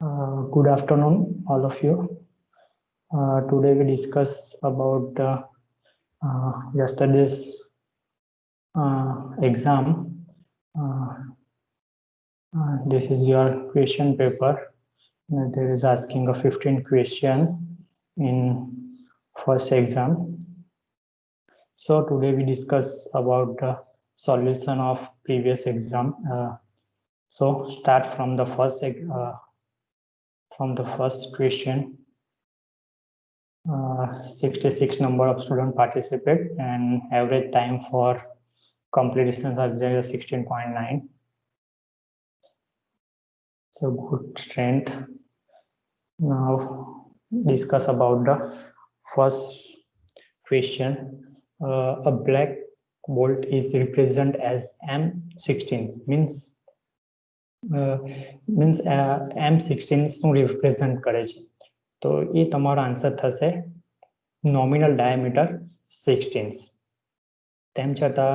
Good afternoon, all of you. Today we discuss about yesterday's exam. This is your question paper. There is asking a 15 question in first exam. So today we discuss about the solution of previous exam. So start from the first question. 66 number of students participate and average time for completion subject is 16.9. So good strength. Now discuss about the first question. A black bolt is represented as M16 means M16 શું represent કરે છે તો એ તમારો answer થશે nominal diameter 16. તેમ છતાં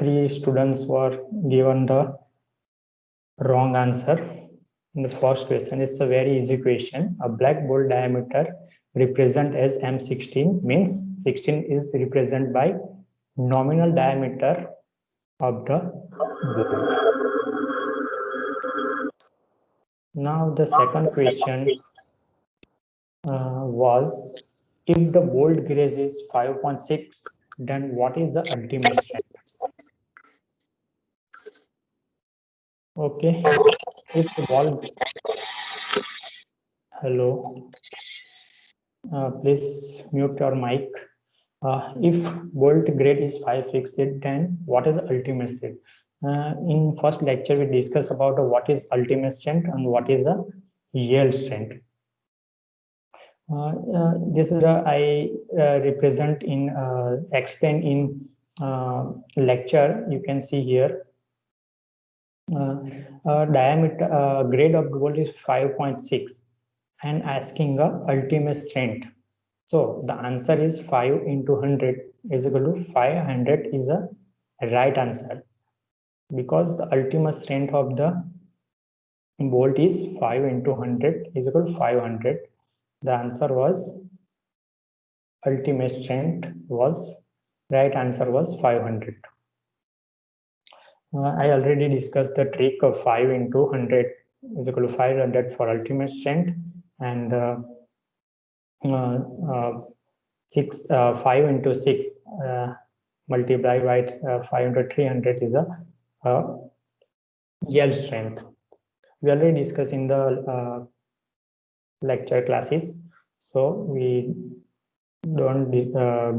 3 students were given the wrong answer in the first question. It's a very easy question. A black bolt diameter represent as M16 means 16 is represented by nominal diameter of the bolt. Now the second question was, if the bolt gauge is 5.6, then what is the ultimate strength? Okay, if the bolt, hello, please mute your mic. If bolt grade is 5.6, then what is the ultimate strength? In first lecture we discussed about what is ultimate strength and what is the yield strength. This is I represent in explain in lecture. You can see here diameter grade of bolt is 5.6 and asking a ultimate strength. So the answer is 5 into 100 is equal to 500 is a right answer, because the ultimate strength of the bolt is 5 into 100 is equal to 500. The answer was ultimate strength was right answer was 500. I already discussed the trick of 5 into 100 is equal to 500 for ultimate strength, and 5 into 6 multiplied by 500 300 is a yield strength. We already discussed in the lecture classes, so we don't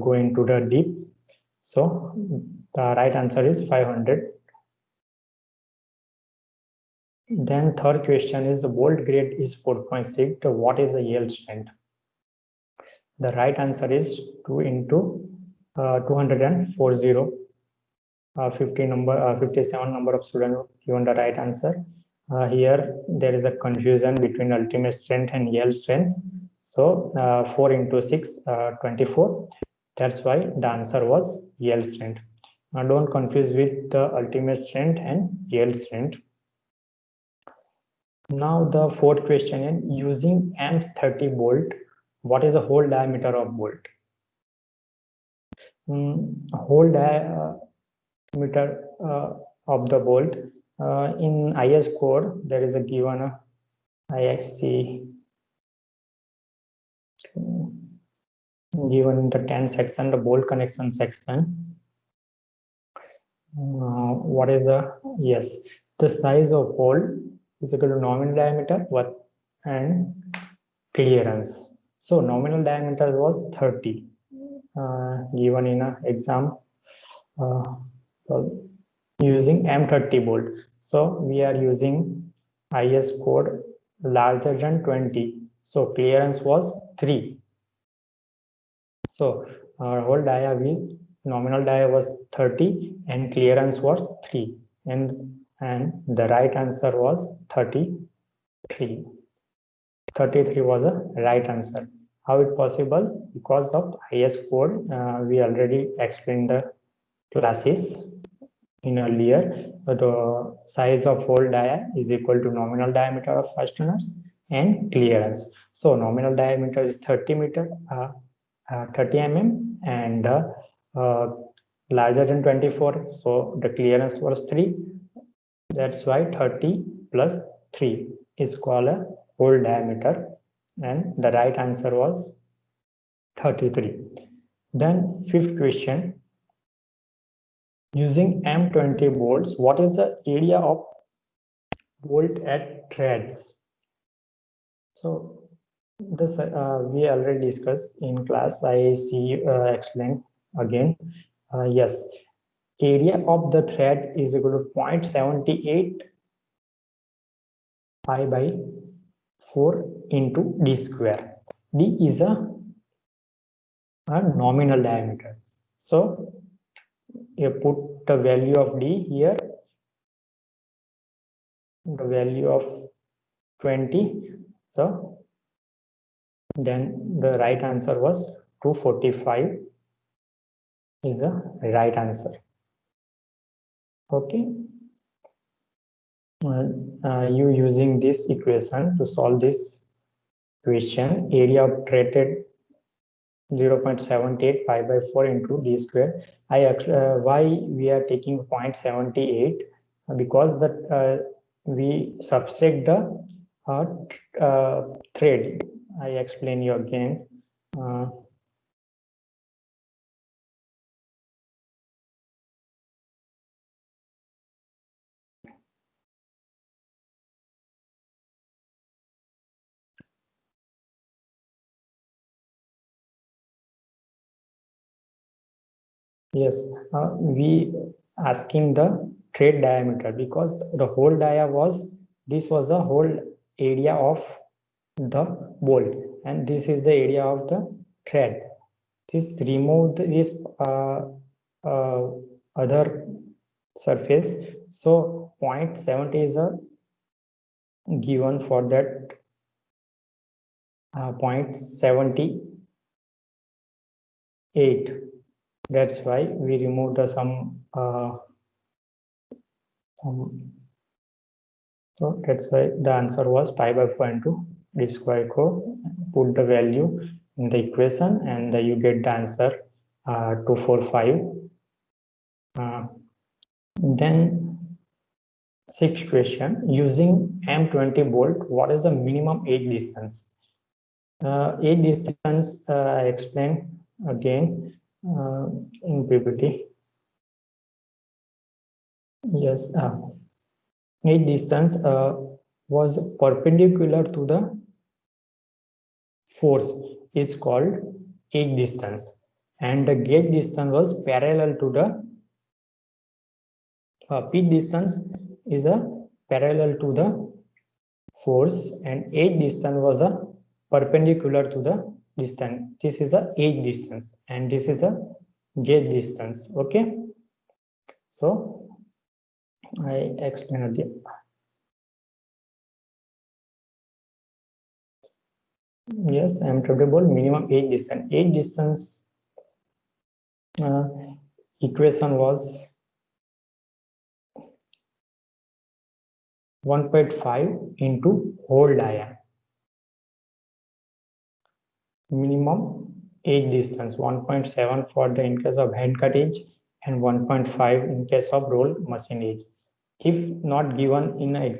go into the deep. So the right answer is 500. Then third question is, the bolt grade is 4.6. What is the yield strength? The right answer is 2 into 240. 57 number of students given the right answer. Here there is a confusion between ultimate strength and yield strength. So 4 into 6, 24. That's why the answer was yield strength. Now don't confuse with the ultimate strength and yield strength. Now the fourth question is, using M30 bolt, what is the hole diameter of bolt? Hole diameter of the bolt in IS code there is a given IXC given in the 10 section, the bolt connection section. What is the size of hole is equal to nominal diameter and clearance. So nominal diameter was 30 given in an exam using M30 bolt. So we are using IS code larger than 20. So clearance was 3. So our whole dia with nominal dia was 30 and clearance was 3, and the right answer was 33. 33 was the right answer. How it possible? Because of IS code we already explained the classes. in earlier, the size of hole dia is equal to nominal diameter of fasteners and clearance. So nominal diameter is 30 mm, and larger than 24. So the clearance was 3. That's why 30 plus 3 is called a hole diameter, and the right answer was 33. Then fifth question, using M20 bolts, what is the area of bolt at threads? So this we already discussed in class. I see explain again. Yes, area of the thread is equal to 0.78 pi by 4 into d square. D is a nominal diameter. So you put the value of d here, the value of 20. So then the right answer was 245 is the right answer. Okay. You using this equation to solve this question, area of threaded 0.78 pi by 4 into d square. Why we are taking 0.78? Because that we subtract the thread. I explain you again. Yes, we asking the thread diameter because the whole dia was, this was the whole area of the bolt, and this is the area of the thread. This remove this other surface. So 0.70 is a given for that 0.78. That's why we remove the some. So that's why the answer was pi by 4 into d square. Put the value in the equation and you get the answer 245. Then sixth question, using M20 bolt, what is the minimum edge distance? Edge distance I explain again in PPT. Yes, edge distance was perpendicular to the force is called edge distance, and the gauge distance was parallel to the pitch distance is a parallel to the force, and edge distance was a perpendicular to the distance. This is a edge distance and this is a gauge distance. Okay, so I explained it. Yes, I'm talking about minimum edge distance. Edge distance equation was 1.5 into whole dia. Minimum edge distance 1.7 for the in case of hand cut edge and 1.5 in case of roll machine edge. If not given in a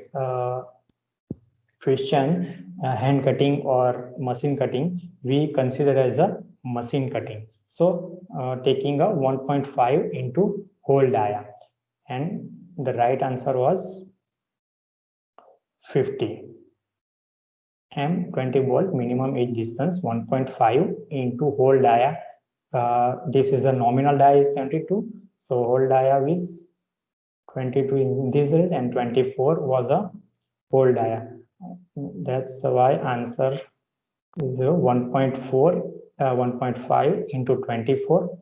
question hand cutting or machine cutting, we consider as a machine cutting. So taking a 1.5 into whole dia, and the right answer was 50. M20 bolt minimum edge distance 1.5 into whole dia. This is a nominal dia is 22, so whole dia is 22 in this is, and 24 was a whole dia. That's why answer is 1.5 into 24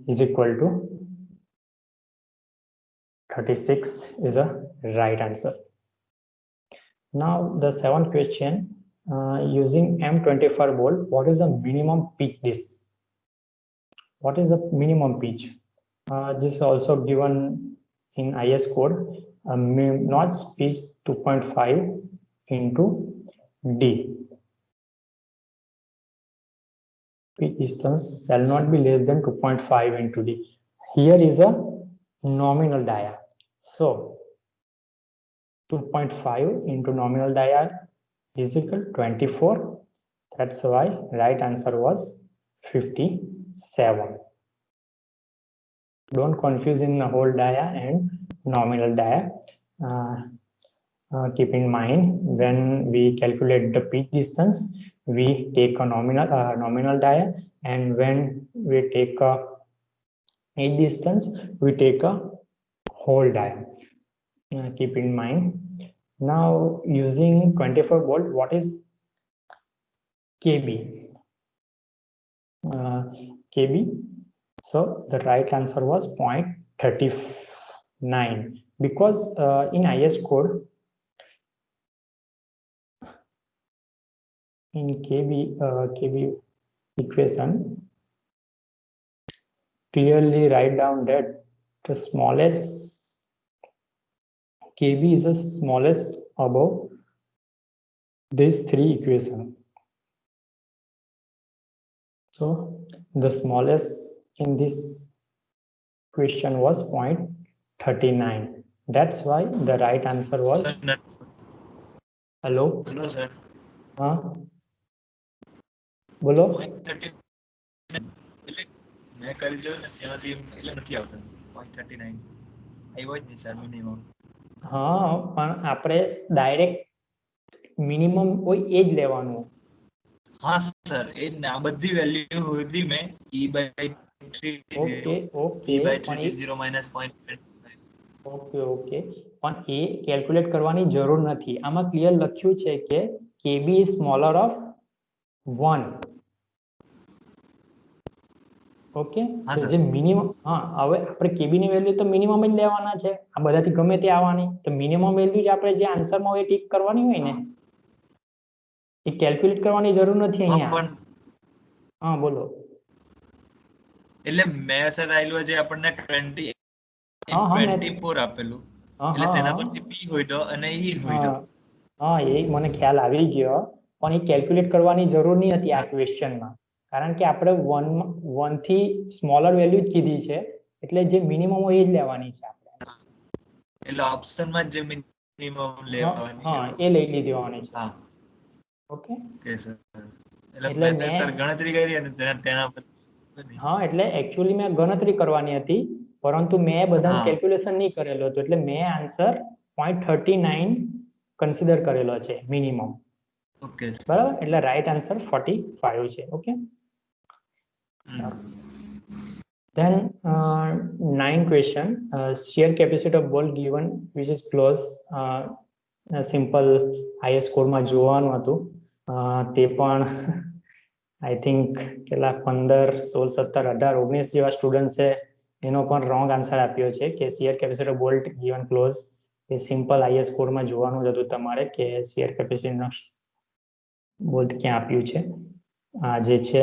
is equal to 36 is a right answer. Now the seventh question, using M24 bolt, what is the minimum pitch distance? What is the minimum pitch? this is also given in IS code. Notch is 2.5 into D. Pitch distance shall not be less than 2.5 into D. Here is a nominal dia. So 2.5 into nominal dia is equal to 24. That's why right answer was 57. Don't confuse in the whole dia and nominal dia. Keep in mind, when we calculate the pitch distance, we take a nominal dia, and when we take a edge distance, we take a whole dia. Keep in mind. Now, using 24 volt, what is kb? Kb. So the right answer was 0.39, because in IS code, in kb equation, clearly write down that the smallest kb is the smallest above these three equations. So the smallest in this question was 0.39. That's why the right answer was. Hello. Hello, sir. બોલો. મેં કરી જોયું ને ત્યાંથી એટલે નથી આવતું 0.39 આવ્યો જ નહીં સર મિનિમમ. હા પણ આપણે ડાયરેક્ટ મિનિમમ હોય એ જ લેવાનું. હા સર એ જ ને આ બધી વેલ્યુ સુધી મેં e/3 okay okay e/3 minus 0.39. Okay okay પણ એ કેલ્ક્યુલેટ કરવાની જરૂર નથી. આમાં ક્લિયર લખ્યું છે કે kb is smaller of 1. Okay તો જે મિનિમમ, હા હવે આપણે કેબી ની વેલ્યુ તો મિનિમમ જ લેવાના છે. આ બધાથી ગમે તે આવવાની, તો મિનિમમ વેલ્યુ જ આપણે જે આન્સરમાં હોય ટીક કરવાની હોય ને, એ કેલ્ક્યુલેટ કરવાની જરૂર નથી અહીંયા. હા બોલો. એટલે મેં સર આયલું જે આપણને 24 આપેલું, એટલે તેના પરથી p હોઈડો અને e હોઈડો. હા એ મને ખ્યાલ આવી ગયો, પણ એ કેલ્ક્યુલેટ કરવાની જરૂર નહીં હતી આ ક્વેશ્ચનમાં, કારણ કે આપણે 1 થી સ્મોલર વેલ્યુ જ કીધી છે, એટલે જે મિનિમમ હોય એ જ લેવાની છે આપણે. એટલે ઓપ્શનમાં જે મિનિમમ લેવાની. હા એ લઈ લેવાની છે. હા ઓકે ઓકે સર. એટલે મેં સર ગણતરી કરી અને તેના પર. હા એટલે એકચ્યુઅલી મેં ગણતરી કરવાની હતી, પરંતુ મેં બધાનું કેલ્ક્યુલેશન નહીં કરેલું હતું, એટલે મેં આન્સર 0.39 કન્સિડર કરેલો છે મિનિમમ. ઓકે બરાબર, એટલે રાઈટ આન્સર 45 છે. Okay. Then 9 question, shear capacity of ball given which is close. Simple highest સ્કોરમાં જોવાનું હતું, તે પણ આઈ થિંક કેટલા 15, 16, 17, 18, 19 જેવા સ્ટુડન્ટ્સે એનો પણ રોંગ આન્સર આપ્યો છે કે shear capacity bolt given clause. A simple IS કોડમાં જોવાનું જ હતું તમારે કે શિયર કેપેસિટીનો બોલ્ટ ક્યાં આપ્યું છે. આ જે છે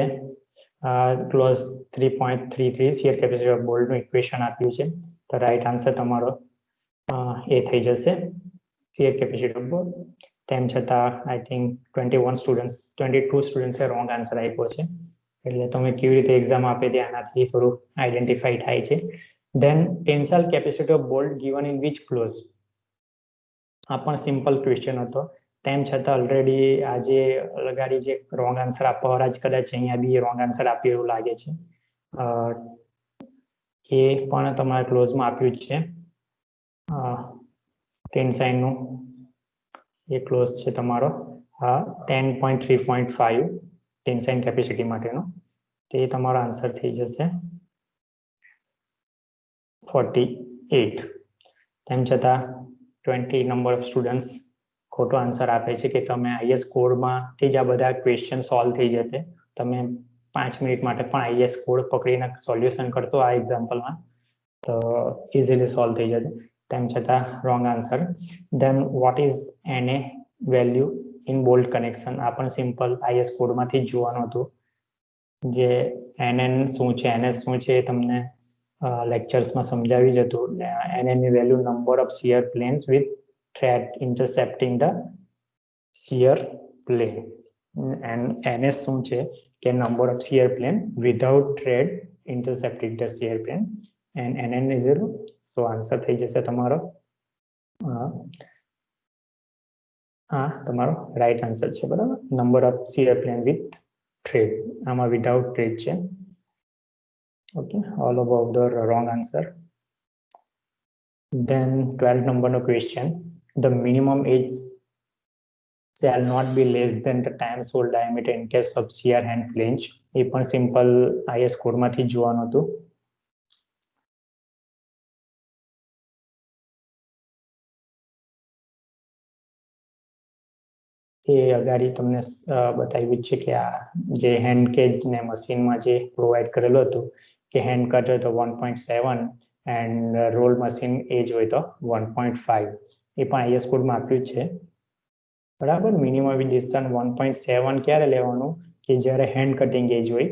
ક્લોઝ 3.33 શિયર કેપેસિટી ઓફ બોલ્ટનું ઇક્વેશન આપ્યું છે. તો રાઈટ આન્સર તમારો એ થઈ જશે, શિયર કેપેસિટી ઓફ બોલ્ટ. તેમ છતાં આઈ થિંક 22 સ્ટુડન્ટ્સે રોંગ આન્સર આપ્યો છે, એટલે તમે કેવી રીતે એક્ઝામ આપે તે આનાથી થોડું આઈડેન્ટિફાઈ થાય છે. Then tensile capacity of bolt given in which clause. આ પણ સિમ્પલ ક્વેશ્ચન હતો, તેમ છતાં ઓલરેડી આજે લગાડી જે રોંગ આન્સર આપવાવાળા જ કદાચ અહીંયા બી રોંગ આન્સર આપ્યું એવું લાગે છે. એ પણ તમારા ક્લોઝમાં આપ્યું જ છે, ટેન્સાઇલનું એ ક્લોઝ છે તમારો 10.3.5 ટેન્સાઇલ કેપેસિટી માટેનો. તે તમારો આન્સર થઈ જશે 48. તેમ છતાં 20 નંબર ઓફ સ્ટુડન્ટ્સ ખોટો આન્સર આપે છે કે તમે આઈએસ કોડમાંથી જ આ બધા ક્વેશ્ચન સોલ્વ થઈ જશે. તમે 5 મિનિટ માટે પણ આઈએસ કોડ પકડીને સોલ્યુશન કરતો આ એક્ઝામ્પલમાં તો ઇઝીલી સોલ્વ થઈ જશે. તેમ છતાં wrong answer. Then what is એને વેલ્યુ ઇન બોલ્ટ કનેક્શન. આ પણ સિમ્પલ આઈએસ કોડમાંથી જ જોવાનું હતું, જે એનએન શું છે, એનએસ શું છે એ તમને લેક્ચર્સમાં સમજાવી જ હતું. NN ની value number of shear planes with thread intercepting the shear plane. And NS શું છે કે number of shear plane without thread intercepting the shear plane, and NN is 0. So answer થઈ જશે તમારો તમારો રાઈટ આન્સર છે, બરાબર. Number of shear plane with thread, આમાં વિધાઉટ થ્રેડ છે. Okay, all above the wrong answer. Then 12 number no question. The minimum age shall not be less than the times hole diameter in case of shear hand flange. એ પણ simple IS કોડમાંથી જોવાનું હતું. એ અગાડી તમને બતાવ્યું છે કે આ જે હેન્ડ કેજ ને મશીનમાં જે પ્રોવાઈડ કરેલું હતું કે હેન્ડ કટ હોય તો 1.7 એન્ડ રોલ મશીન એજ હોય તો 1.5. એ પણ IS કોડમાં આપ્યું છે, બરાબર. મિનિમમ ડિસ્ટન્સ 1.7 ક્યારે લેવાનું કે જ્યારે હેન્ડ કટિંગ એજ હોય,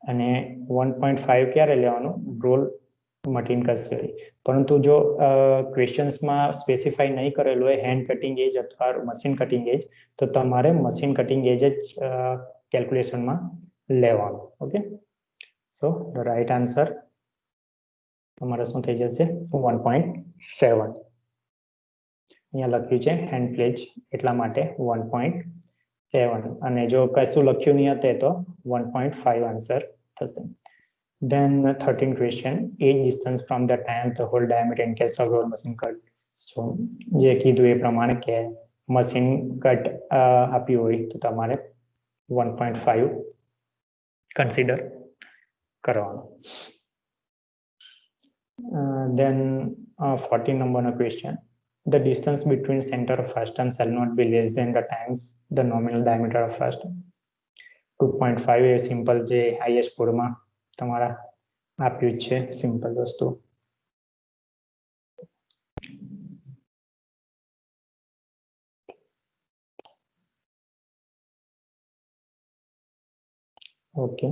અને 1.5 ક્યારે લેવાનું રોલ મટીન કટશે હોય. પરંતુ જો ક્વેશ્ચન્સમાં સ્પેસિફાઈ નહીં કરેલું હોય હેન્ડ કટિંગ એજ અથવા મશીન કટિંગ એજ, તો તમારે મશીન કટિંગ એજ જ કેલ્ક્યુલેશનમાં લેવાનું. Okay, so the right answer તમારે શું થઈ જશે 1.7. અહીંયા લખ્યું છે હેન્ડ પ્લેજ એટલા માટે 1.7, અને જો કશું લખ્યું નહીં હતે તો 1.5 આન્સર થશે. Then 13 question, age distance from the time the whole diameter in case of roll machine cut. So જે કીધું એ પ્રમાણે કે મશીન કટ આપ્યું હોય તો તમારે 1.5 કન્સિડર કરવાનું. Then 14 number no question. The distance between center of fasten shall not be less than the times the nominal diameter of fasten. 2.5 A simple જે IS કોડમાં તમારા આપ્યું છે, સિમ્પલ વસ્તુ. Okay,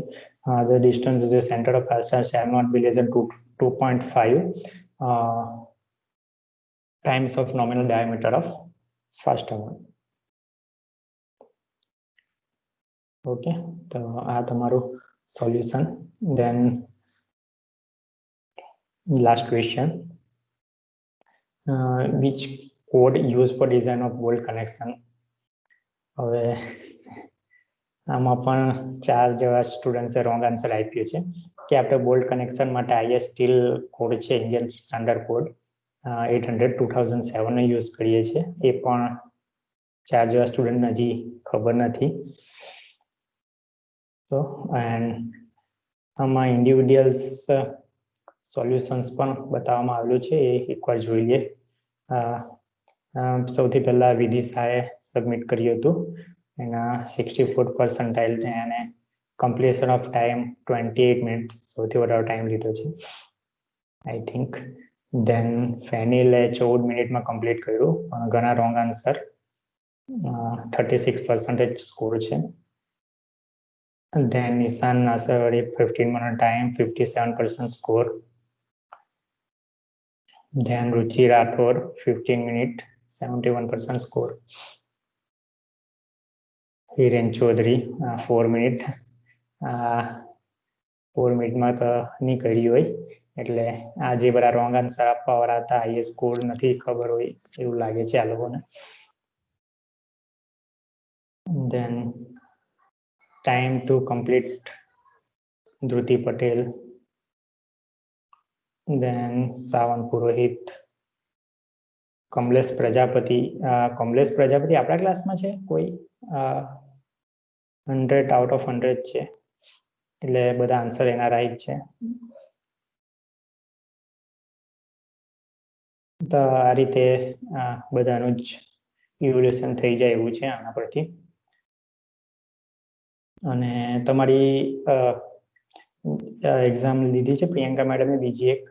the distance to the center of fastener shall not be less than 2.5 times of nominal diameter of fastener. Okay, તો આ તમારું solution. Then last question, which code used for design of bolt connection. હવે આમાં પણ 4 જેવા સ્ટુડન્ટ્સે wrong answer આપ્યું છે કે આપણે બોલ્ટ કનેક્શન માટે IS સ્ટીલ કોડ છે, ઇન્ડિયન સ્ટાન્ડર્ડ કોડ 800/2007 નો યુઝ કરીએ છીએ. એ પણ 4 જેવા સ્ટુડન્ટને હજી ખબર નથી. તો એન્ડ આમાં ઇન્ડિવિડ્યુઅલ્સ સોલ્યુશન્સ પણ બતાવવામાં આવેલું છે, એ એકવાર જોઈ લઈએ. સૌથી પહેલા વિદિશાએ સબમિટ કર્યું હતું, એના 64th percentile અને કમ્પ્લીશન ઓફ ટાઈમ 28 મિનિટ્સ, સૌથી વધારે ટાઈમ લીધો છે આઈ થિંક. ધેન ફેનિલે 14 મિનિટમાં કમ્પ્લીટ કર્યું, પણ ઘણા રોંગ આન્સર, 36% સ્કોર છે. Then Nishan Nasarwadi 15 minute time, 57% score. Then Ruchi Rathod 15 minute, 71% score. Hiren Chaudhary 4 minute, 4 મિનિટમાં તો નહીં કરી હોય, એટલે આ જે બધા રોંગ આન્સર આપવા વાળા હતા IS કોડ નથી ખબર હોય એવું લાગે છે આ લોકોને. Then time to complete Dhruti Patel, then Savan Purohit, Kamlesh Prajapati. Kamlesh Prajapati આપણા ક્લાસમાં છે કોઈ? 100 out of 100 છે, એટલે બધા આન્સર એના રાઈટ છે. તો આ રીતે બધાનું જ ઇવોલ્યુશન થઈ જાય એવું છે આના પરથી. અને તમારી એક્ઝામ લીધી છે પ્રિયંકા મેડમે બીજી એક